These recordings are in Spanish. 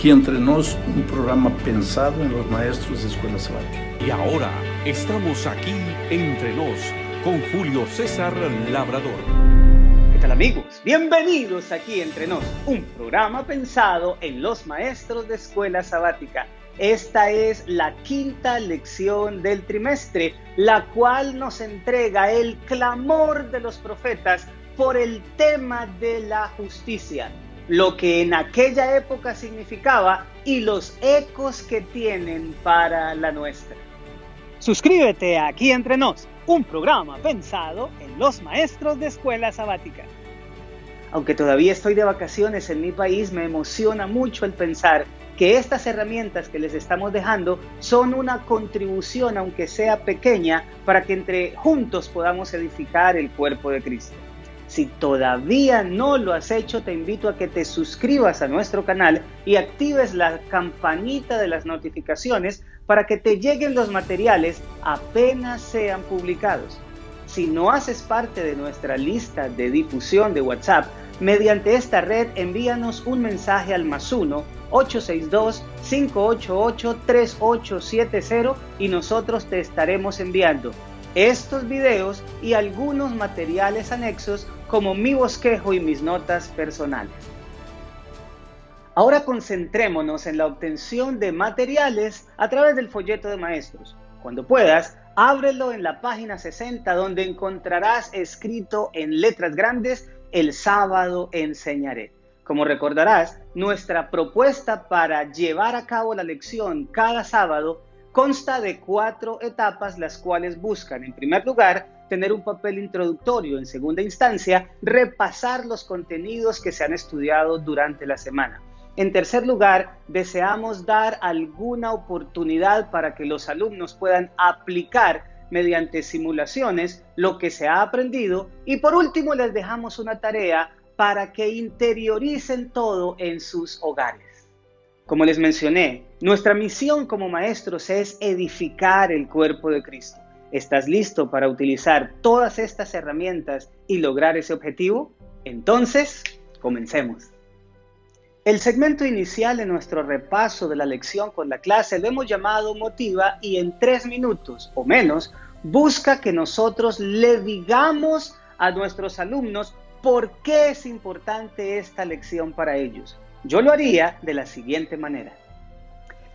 Aquí Entre Nos, un programa pensado en los maestros de Escuela Sabática. Y ahora estamos aquí Entre Nos con Julio César Labrador. ¿Qué tal, amigos? Bienvenidos aquí Entre Nos, un programa pensado en los maestros de Escuela Sabática. Esta es la quinta lección del trimestre, la cual nos entrega el clamor de los profetas por el tema de la justicia, lo que en aquella época significaba y los ecos que tienen para la nuestra. Suscríbete a Aquí Entre Nos, un programa pensado en los maestros de Escuela Sabática. Aunque todavía estoy de vacaciones en mi país, me emociona mucho el pensar que estas herramientas que les estamos dejando son una contribución, aunque sea pequeña, para que juntos podamos edificar el cuerpo de Cristo. Si todavía no lo has hecho, te invito a que te suscribas a nuestro canal y actives la campanita de las notificaciones para que te lleguen los materiales apenas sean publicados. Si no haces parte de nuestra lista de difusión de WhatsApp, mediante esta red envíanos un mensaje al +1 862-588-3870 y nosotros te estaremos enviando estos videos y algunos materiales anexos como mi bosquejo y mis notas personales. Ahora concentrémonos en la obtención de materiales a través del folleto de maestros. Cuando puedas, ábrelo en la página 60, donde encontrarás escrito en letras grandes: el sábado enseñaré. Como recordarás, nuestra propuesta para llevar a cabo la lección cada sábado consta de 4 etapas, las cuales buscan, en primer lugar, tener un papel introductorio; en segunda instancia, repasar los contenidos que se han estudiado durante la semana; en tercer lugar, deseamos dar alguna oportunidad para que los alumnos puedan aplicar mediante simulaciones lo que se ha aprendido; y por último, les dejamos una tarea para que interioricen todo en sus hogares. Como les mencioné, nuestra misión como maestros es edificar el cuerpo de Cristo. ¿Estás listo para utilizar todas estas herramientas y lograr ese objetivo? Entonces, comencemos. El segmento inicial en nuestro repaso de la lección con la clase lo hemos llamado Motiva, y en 3 minutos o menos busca que nosotros le digamos a nuestros alumnos por qué es importante esta lección para ellos. Yo lo haría de la siguiente manera.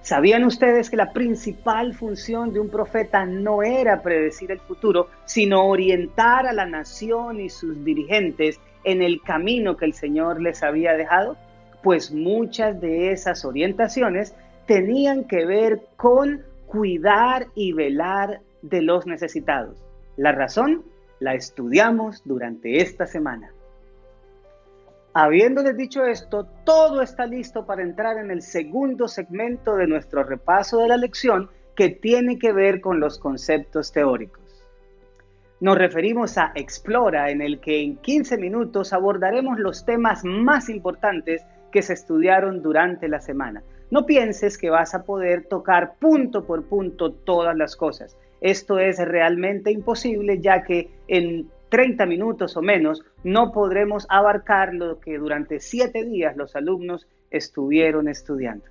¿Sabían ustedes que la principal función de un profeta no era predecir el futuro, sino orientar a la nación y sus dirigentes en el camino que el Señor les había dejado? Pues muchas de esas orientaciones tenían que ver con cuidar y velar de los necesitados. La razón la estudiamos durante esta semana. Habiéndoles dicho esto, todo está listo para entrar en el segundo segmento de nuestro repaso de la lección, que tiene que ver con los conceptos teóricos. Nos referimos a Explora, en el que en 15 minutos abordaremos los temas más importantes que se estudiaron durante la semana. No pienses que vas a poder tocar punto por punto todas las cosas. Esto es realmente imposible, ya que en 30 minutos o menos no podremos abarcar lo que durante 7 días los alumnos estuvieron estudiando.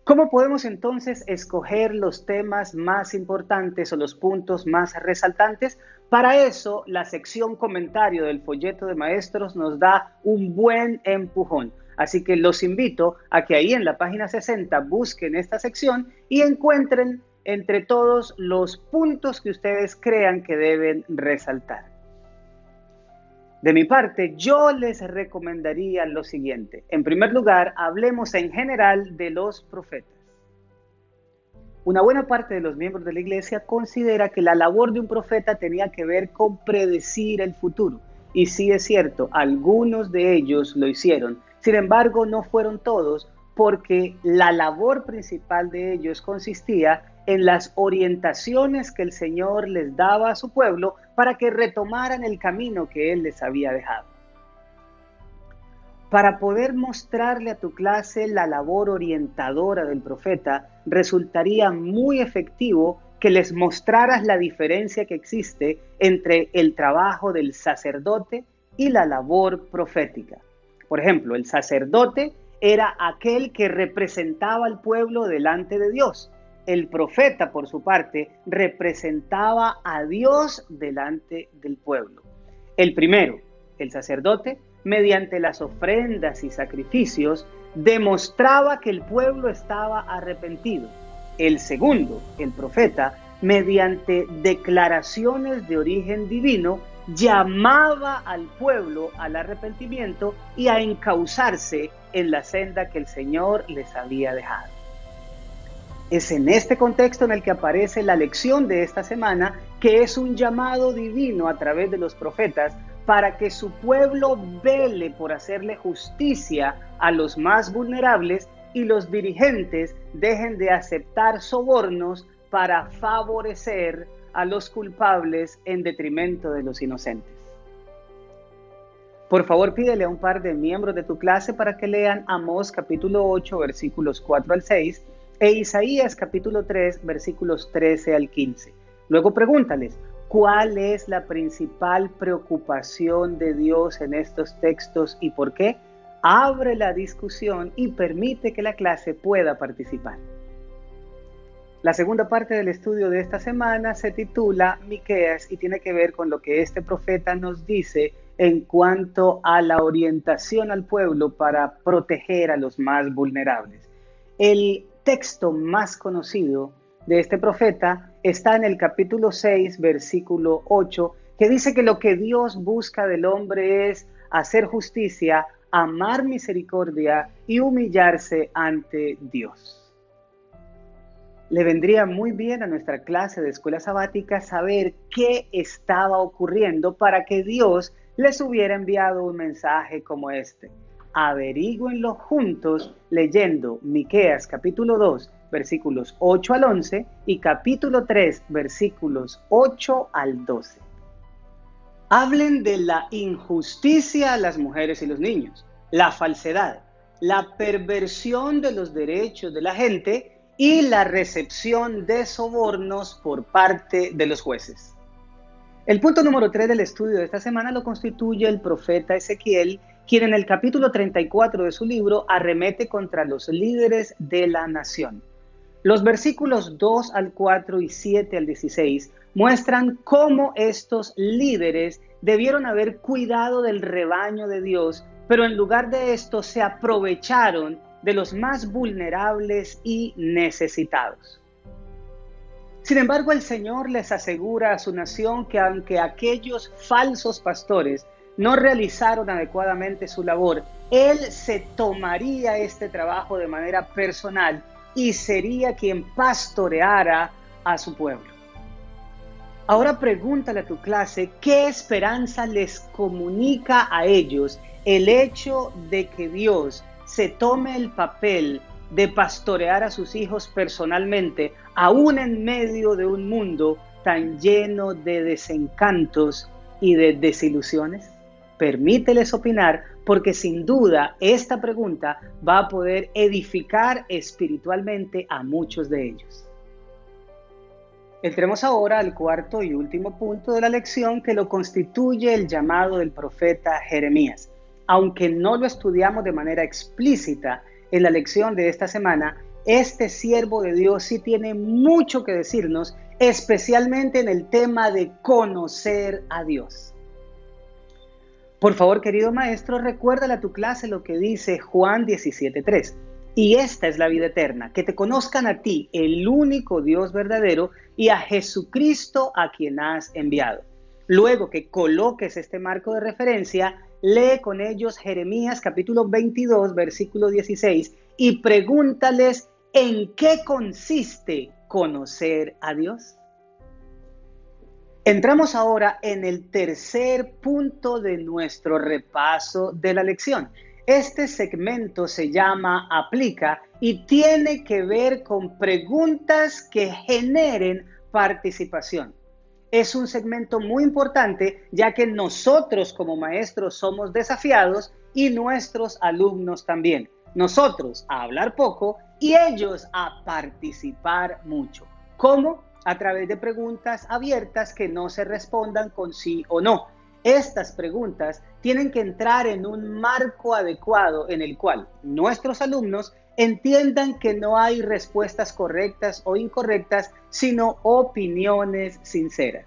¿Cómo podemos entonces escoger los temas más importantes o los puntos más resaltantes? Para eso, la sección comentario del folleto de maestros nos da un buen empujón. Así que los invito a que ahí en la página 60 busquen esta sección y encuentren entre todos los puntos que ustedes crean que deben resaltar. De mi parte, yo les recomendaría lo siguiente. En primer lugar, hablemos en general de los profetas. Una buena parte de los miembros de la iglesia considera que la labor de un profeta tenía que ver con predecir el futuro. Y sí es cierto, algunos de ellos lo hicieron. Sin embargo, no fueron todos, porque la labor principal de ellos consistía en las orientaciones que el Señor les daba a su pueblo para que retomaran el camino que Él les había dejado. Para poder mostrarle a tu clase la labor orientadora del profeta, resultaría muy efectivo que les mostraras la diferencia que existe entre el trabajo del sacerdote y la labor profética. Por ejemplo, el sacerdote era aquel que representaba al pueblo delante de Dios. El profeta, por su parte, representaba a Dios delante del pueblo. El primero, el sacerdote, mediante las ofrendas y sacrificios, demostraba que el pueblo estaba arrepentido. El segundo, el profeta, mediante declaraciones de origen divino, llamaba al pueblo al arrepentimiento y a encauzarse en la senda que el Señor les había dejado. Es en este contexto en el que aparece la lección de esta semana, que es un llamado divino a través de los profetas para que su pueblo vele por hacerle justicia a los más vulnerables y los dirigentes dejen de aceptar sobornos para favorecer a los culpables en detrimento de los inocentes. Por favor, pídele a un par de miembros de tu clase para que lean Amós capítulo 8, versículos 4 al 6, e Isaías capítulo 3, versículos 13 al 15. Luego pregúntales, ¿cuál es la principal preocupación de Dios en estos textos y por qué? Abre la discusión y permite que la clase pueda participar. La segunda parte del estudio de esta semana se titula Miqueas y tiene que ver con lo que este profeta nos dice en cuanto a la orientación al pueblo para proteger a los más vulnerables. El texto más conocido de este profeta está en el capítulo 6, versículo 8, que dice que lo que Dios busca del hombre es hacer justicia, amar misericordia y humillarse ante Dios. Le vendría muy bien a nuestra clase de escuela sabática saber qué estaba ocurriendo para que Dios les hubiera enviado un mensaje como este. Averígüenlo juntos leyendo Miqueas capítulo 2, versículos 8 al 11 y capítulo 3, versículos 8 al 12. Hablen de la injusticia a las mujeres y los niños, la falsedad, la perversión de los derechos de la gente y la recepción de sobornos por parte de los jueces. El punto número 3 del estudio de esta semana lo constituye el profeta Ezequiel, quien en el capítulo 34 de su libro arremete contra los líderes de la nación. Los versículos 2 al 4 y 7 al 16 muestran cómo estos líderes debieron haber cuidado del rebaño de Dios, pero en lugar de esto se aprovecharon de los más vulnerables y necesitados. Sin embargo, el Señor les asegura a su nación que aunque aquellos falsos pastores no realizaron adecuadamente su labor, Él se tomaría este trabajo de manera personal y sería quien pastoreara a su pueblo. Ahora pregúntale a tu clase qué esperanza les comunica a ellos el hecho de que Dios se tome el papel de pastorear a sus hijos personalmente, aún en medio de un mundo tan lleno de desencantos y de desilusiones. Permíteles opinar, porque sin duda esta pregunta va a poder edificar espiritualmente a muchos de ellos. Entremos ahora al cuarto y último punto de la lección, que lo constituye el llamado del profeta Jeremías. Aunque no lo estudiamos de manera explícita en la lección de esta semana, este siervo de Dios sí tiene mucho que decirnos, especialmente en el tema de conocer a Dios. Por favor, querido maestro, recuérdale a tu clase lo que dice Juan 17:3. Y esta es la vida eterna, que te conozcan a ti, el único Dios verdadero, y a Jesucristo a quien has enviado. Luego que coloques este marco de referencia, lee con ellos Jeremías capítulo 22, versículo 16, y pregúntales en qué consiste conocer a Dios. Entramos ahora en el tercer punto de nuestro repaso de la lección. Este segmento se llama Aplica y tiene que ver con preguntas que generen participación. Es un segmento muy importante, ya que nosotros como maestros somos desafiados y nuestros alumnos también. Nosotros a hablar poco y ellos a participar mucho. ¿Cómo? A través de preguntas abiertas que no se respondan con sí o no. Estas preguntas tienen que entrar en un marco adecuado en el cual nuestros alumnos entiendan que no hay respuestas correctas o incorrectas, sino opiniones sinceras.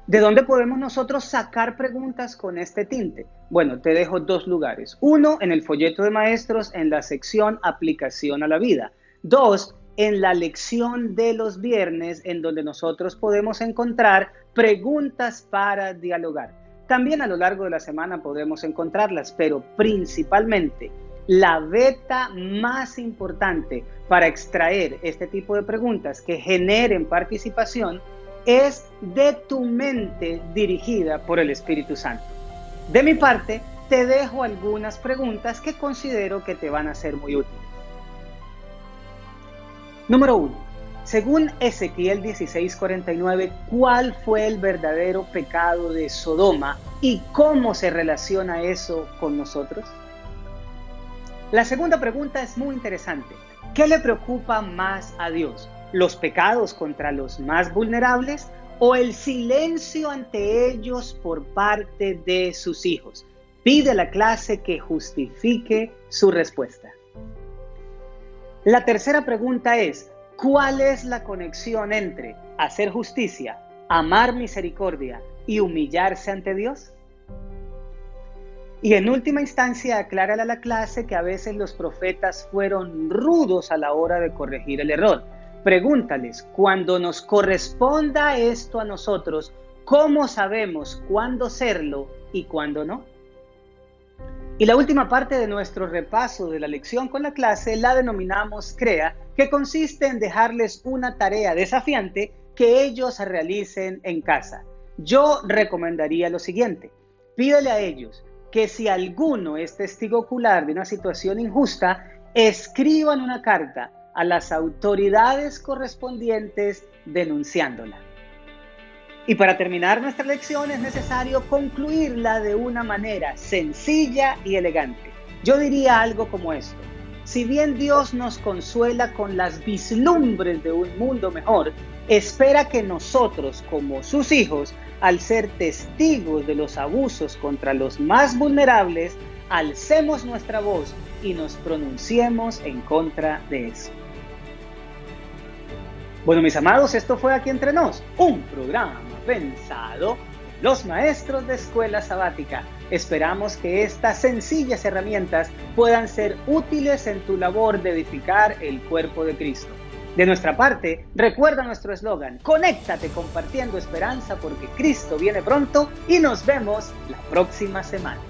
¿De dónde podemos nosotros sacar preguntas con este tinte? Bueno, te dejo dos lugares. Uno, en el folleto de maestros en la sección Aplicación a la vida. Dos, en la lección de los viernes, en donde nosotros podemos encontrar preguntas para dialogar. También a lo largo de la semana podemos encontrarlas, pero principalmente la beta más importante para extraer este tipo de preguntas que generen participación es de tu mente dirigida por el Espíritu Santo. De mi parte, te dejo algunas preguntas que considero que te van a ser muy útiles. Número 1. Según Ezequiel 16:49, ¿cuál fue el verdadero pecado de Sodoma y cómo se relaciona eso con nosotros? La segunda pregunta es muy interesante. ¿Qué le preocupa más a Dios? ¿Los pecados contra los más vulnerables o el silencio ante ellos por parte de sus hijos? Pide a la clase que justifique su respuesta. La tercera pregunta es, ¿cuál es la conexión entre hacer justicia, amar misericordia y humillarse ante Dios? Y en última instancia, aclárale a la clase que a veces los profetas fueron rudos a la hora de corregir el error. Pregúntales, cuando nos corresponda esto a nosotros, ¿cómo sabemos cuándo serlo y cuándo no? Y la última parte de nuestro repaso de la lección con la clase la denominamos CREA, que consiste en dejarles una tarea desafiante que ellos realicen en casa. Yo recomendaría lo siguiente: pídele a ellos que si alguno es testigo ocular de una situación injusta, escriban una carta a las autoridades correspondientes denunciándola. Y para terminar nuestra lección es necesario concluirla de una manera sencilla y elegante. Yo diría algo como esto: si bien Dios nos consuela con las vislumbres de un mundo mejor, espera que nosotros, como sus hijos, al ser testigos de los abusos contra los más vulnerables, alcemos nuestra voz y nos pronunciemos en contra de eso. Bueno, mis amados, esto fue Aquí Entre Nos, un programa pensado los maestros de Escuela Sabática. Esperamos que estas sencillas herramientas puedan ser útiles en tu labor de edificar el cuerpo de Cristo. De nuestra parte, recuerda nuestro eslogan: conéctate compartiendo esperanza porque Cristo viene pronto, y nos vemos la próxima semana.